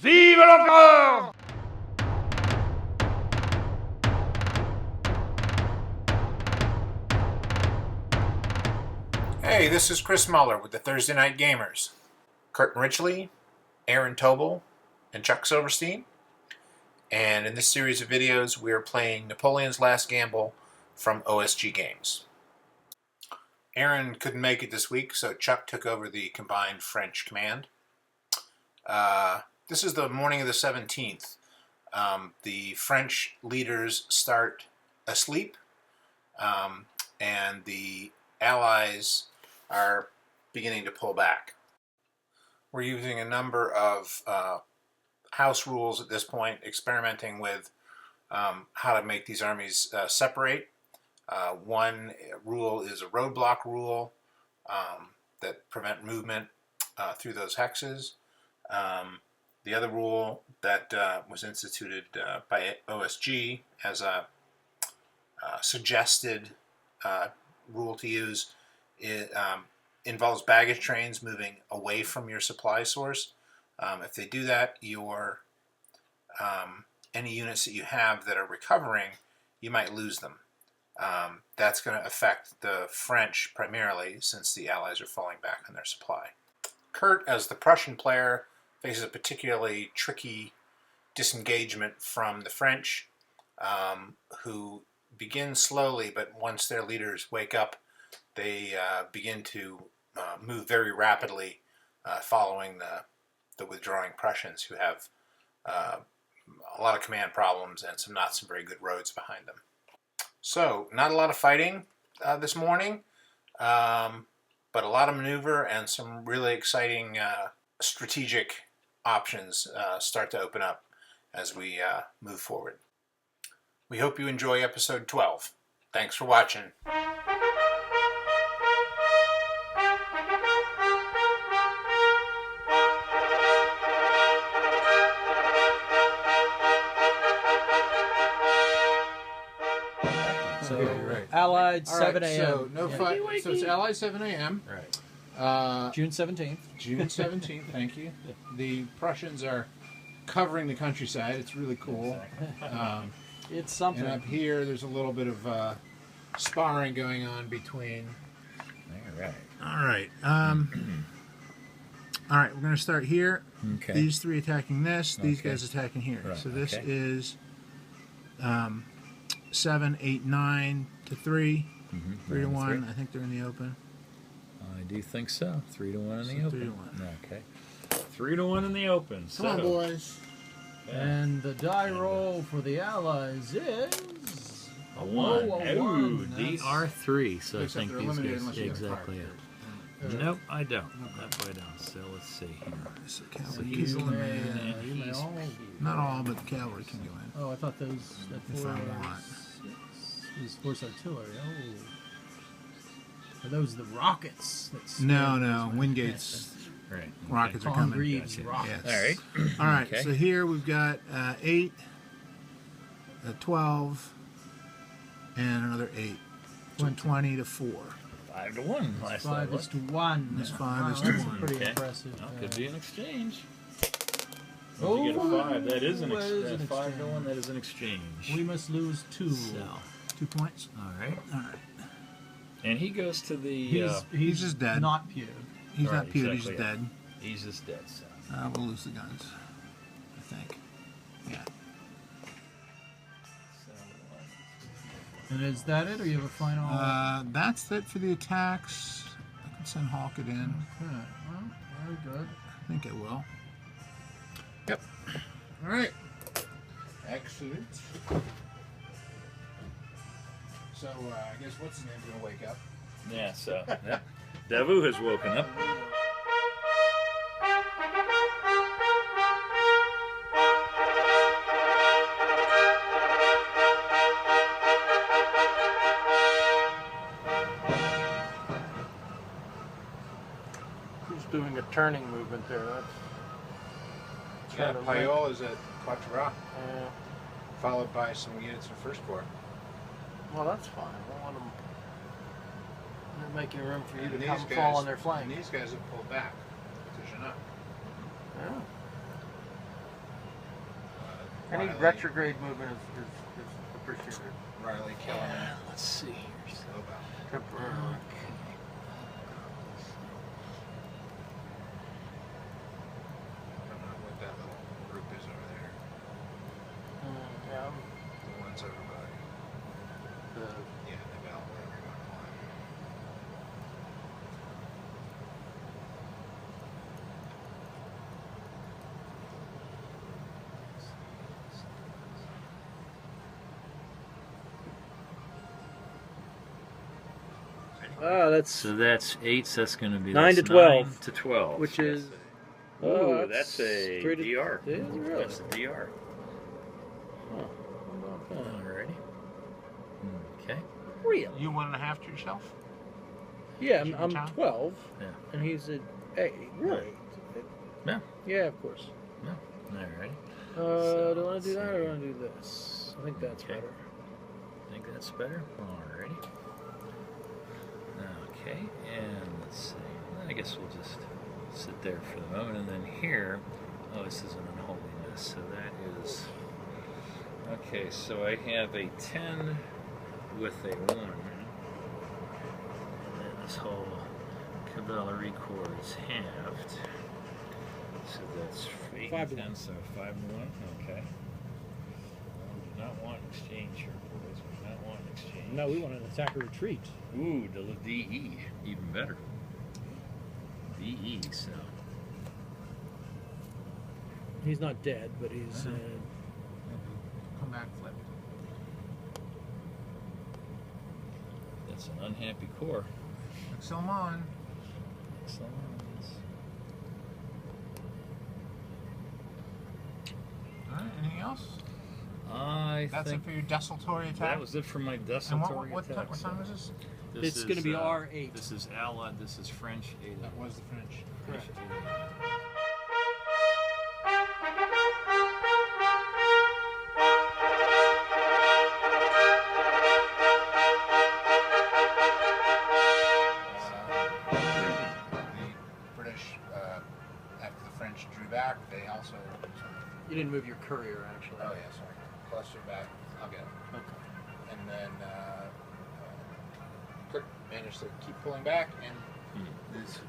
Vive l'empereur! Hey, this is Chris Muller with the Thursday Night Gamers. Curtin Ridgely, Aaron Tobel, and Chuck Silverstein. And in this series of videos, we are playing Napoleon's Last Gamble from OSG Games. Aaron couldn't make it this week, so Chuck took over the combined French command. This is the morning of the 17th. The French leaders start asleep, and the Allies are beginning to pull back. We're using a number of house rules at this point, experimenting with how to make these armies separate. One rule is a roadblock rule that prevent movement through those hexes. The other rule that was instituted by OSG as a suggested rule to use involves baggage trains moving away from your supply source. If they do that, your any units that you have that are recovering, you might lose them. That's going to affect the French primarily, since the Allies are falling back on their supply. Kurt, as the Prussian player, faces a particularly tricky disengagement from the French, who begin slowly, but once their leaders wake up, they begin to move very rapidly, following the withdrawing Prussians, who have a lot of command problems and not some very good roads behind them. So, not a lot of fighting this morning, but a lot of maneuver and some really exciting strategic options start to open up as we move forward. We hope you enjoy episode 12. Thanks for watching. So, right. Allied, All 7 right, a.m. so no fight. So it's Allied 7 a.m. Right. June 17th. June 17th. Thank you. The Prussians are covering the countryside. It's really cool. It's something. And up here, there's a little bit of sparring going on between. All right. All right. We're going to start here. Okay. These three attacking this. These Okay. guys attacking here. Right, So this okay. is 7, 8, 9 to 3. 3 to 1. I think they're in the open. I do think so. 3 to 1 in the So open. 3 to 1. Okay. 3 to 1 in the open. Come on, boys. And the die roll for the Allies is A 1. a one. That's- DR3. So Except I think they're these limited guys unless you have exactly fire. it. Nope, I don't. That way down. So let's see here. So So cavalry he's can in go there. in. And you may he's all. Not all, but the cavalry can go in. Oh, I thought those. That If I want. is force artillery. Oh. Are those the rockets? That No, spread no. those- Wingate's Rockets Rockets are Tom coming. Greaves Gotcha. rockets. Yes. All right. All right, Okay. so here we've got 8, 12, and another 8. So 20 to 4. 5 to 1. Last 5 is to 1. That's 5 Wow, is to that's 1. pretty Okay. impressive. Well, could be an exchange. Oh, If you get a 5, that is an that is an 5 to 1. exchange. That is an exchange. We must lose 2. So, 2 points. all right. All right. And he goes to the. He's just dead. Not Pew. He's Right, not pewed, exactly, he's yeah. dead. He's just dead. So. We'll lose the guns, I think. Yeah. And is that it, or you have a final? That's it for the attacks. I can send Hawkett in. Okay. Well, very good. I think I will. Yep. All right. Excellent. So, I guess what's his name's gonna wake up? Yeah, so. Yeah. Davu has woken up. Who's doing a turning movement there? That's Payol is at Quattara, yeah. followed by some units in First Corps. Well, that's fine. I want them. They're making room for you And to these come guys- fall on their flank. And these guys have pulled back to Genappe. Yeah. Any Riley. retrograde movement is appreciated. Riley killing it. Let's see here. So, Slow bow. Temporarily. I don't know what that little group is over there. Yeah. The ones over by. The Yeah, the bell where we're going to climb. That's So that's 8. So that's going to be 9 that's to 12. 9 to 12. which is Ooh, that's a 3 to DR. Is it really? That's a DR. Huh. Alrighty. Okay. Really? You 1.5 to yourself? Yeah, Should we I'm count? 12, Yeah. and he's at 8. Really? Yeah. Yeah, of course. Alright. Do I want to do that or do I want to do this? I think that's Okay. better. Think that's better? Alrighty. Okay, and let's see. I guess we'll just sit there for the moment, and then here, oh, this is an unholy mess. So that is okay. So I have a 10 with a 1, and then this whole cavalry corps is halved. So that's 8 5 and to 10, so 5 and 1. Okay. We do not want exchange here, boys. We do not want exchange. No, we want an attack or retreat. Ooh, the DE, even better. DE, so. He's not dead, but he's. Come back, flip. That's an unhappy core. Excellent on. Excellent. Alright, anything else? I That's it think for your desultory attack? that was it for my And desultory what attack. time is this? This It's gonna be R8. This is Allied, this is French 8. That was the French. Correct. The British, after the French drew back, they also. You didn't move your courier, actually. Oh yeah, sorry. Cluster back. I'll get it. Okay. And then Kirk managed to keep pulling back, and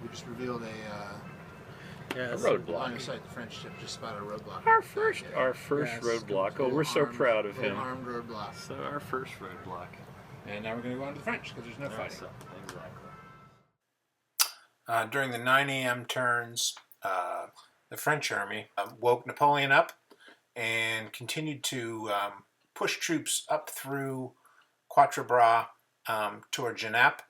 we just revealed Yeah, A it's- roadblock. line of sight. The French ship just spotted a roadblock. Our first Yeah. Yes. roadblock. Oh, Little we're so armed- proud of little him. Armed roadblock. So our first roadblock. And now we're going to go on to the French because there's no fighting. So, exactly. During the 9 a.m. turns, the French army woke Napoleon up and continued to push troops up through Quatre Bras toward Genappe,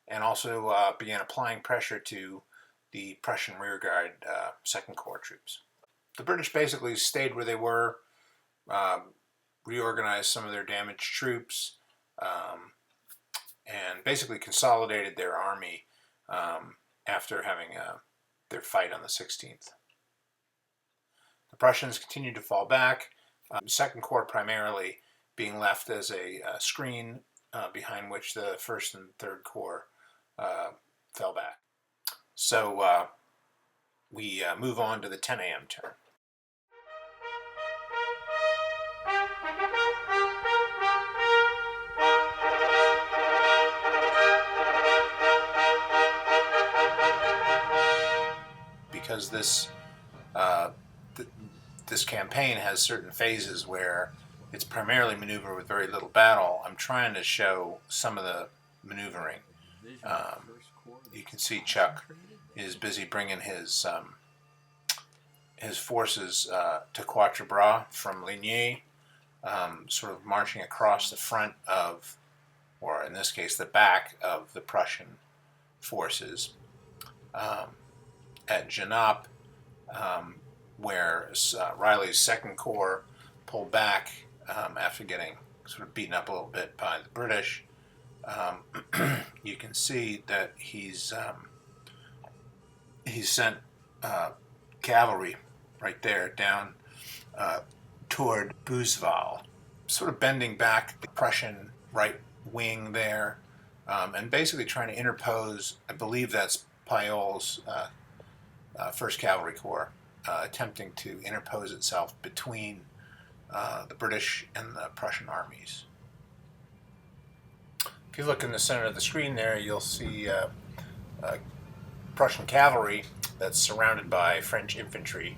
and also began applying pressure to the Prussian rearguard Second Corps troops. The British basically stayed where they were, reorganized some of their damaged troops, and basically consolidated their army after having their fight on the 16th. The Prussians continued to fall back, Second Corps primarily being left as a screen behind which the First and Third Corps fell back. So we move on to the 10 a.m. turn. Because this campaign has certain phases where it's primarily maneuver with very little battle, I'm trying to show some of the maneuvering. You can see Chuck is busy bringing his forces to Quatre Bras from Ligny, sort of marching across the front of, or in this case, the back of the Prussian forces. At Genappe, where Riley's Second Corps pulled back after getting sort of beaten up a little bit by the British. You can see that he's sent cavalry right there down toward Bouzeval, sort of bending back the Prussian right wing there, and basically trying to interpose. I believe that's Payol's First Cavalry Corps, attempting to interpose itself between the British and the Prussian armies. If you look in the center of the screen there, you'll see Prussian cavalry that's surrounded by French infantry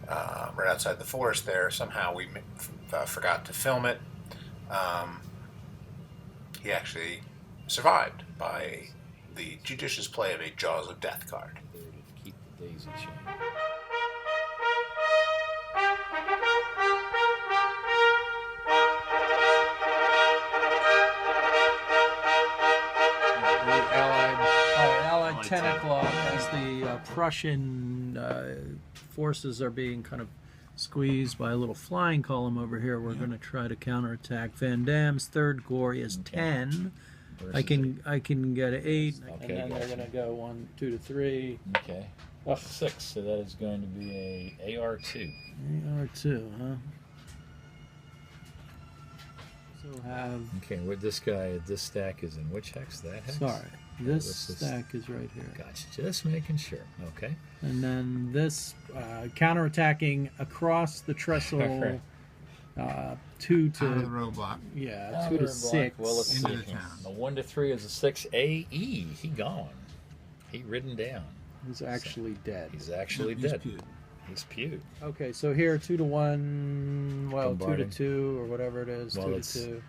right outside the forest there. Somehow we forgot to film it. He actually survived by the judicious play of a Jaws of Death card. There to keep the daisy chain. Allied 10 o'clock as the Prussian forces are being kind of squeezed by a little flying column over here. We're going to try to counterattack. Van Damme's third Corps is 10. I can get an 8, and then they're going to go 1, 2 to 3. Okay. 6, so that is going to be a AR2. AR2, huh? So have... Okay, what this stack is in which hex? That hex? Sorry, this stack is right here. Gotcha, just making sure. Okay. And then this counterattacking across the trestle, 2 to... Out of the roadblock. Yeah, 2 to 6. Well, let's Into see. the town. The 1 to 3 is a 6 AE. He gone. He ridden down. He's actually dead. He's actually He's dead. pewed. He's pewed. Okay, so here 2 to 1, well, 2 to Bombarding. 2 or whatever it is, Well, 2 it's- to 2.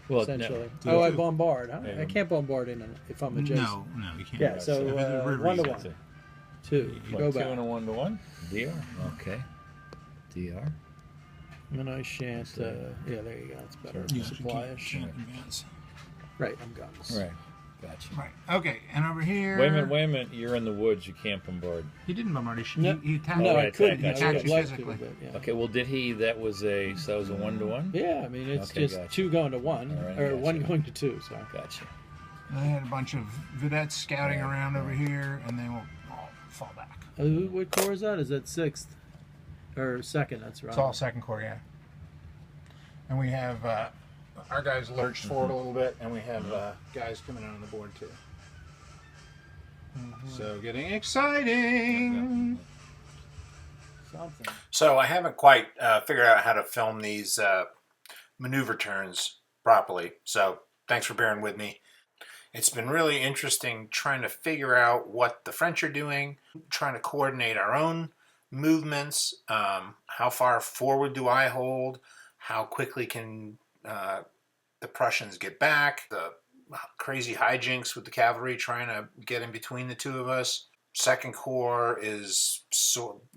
Well, Essentially. no, I bombard. Huh? Yeah. I can't bombard if I'm adjacent. No, you can't. Yeah, so If it's a river, 1 to you 1. can't. 2. What, Go 2 back. and a 1 to 1? DR. Okay. DR. And I shan't. Yeah, there you go. It's better. Sure. Yeah, you Supply-ish. can't advance. Right, I'm guns. Right. Gotcha. Right. Okay, and over here. Wait a minute. You're in the woods. You can't bombard. He didn't bombard. No, He attacked. no, I right, couldn't. I I got you. would have liked to, Physically. but yeah. Okay. Well, did he? That was a 1 to 1. Yeah, I mean, it's Okay, just gotcha. 2 going to 1, All right, or gotcha. 1 going to 2, sorry. Gotcha. I had a bunch of vedettes scouting Right, around over right. here, and they will all fall back. What corps is that? Is that 6th? Or 2nd, that's right. It's all Second Corps, yeah. And we have our guys lurched forward a little bit, and we have guys coming in on the board too. So getting exciting. Something. So I haven't quite figured out how to film these maneuver turns properly. So thanks for bearing with me. It's been really interesting trying to figure out what the French are doing, trying to coordinate our own movements. How far forward do I hold? How quickly can the Prussians get back? The crazy hijinks with the cavalry trying to get in between the two of us. Second Corps is,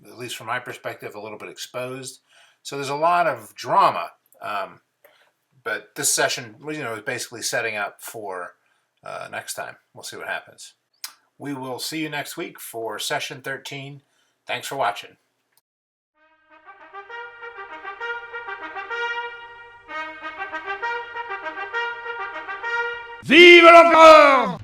at least from my perspective, a little bit exposed. So there's a lot of drama. But this session, is basically setting up for next time. We'll see what happens. We will see you next week for session 13. Thanks for watching. Vive l'empereur!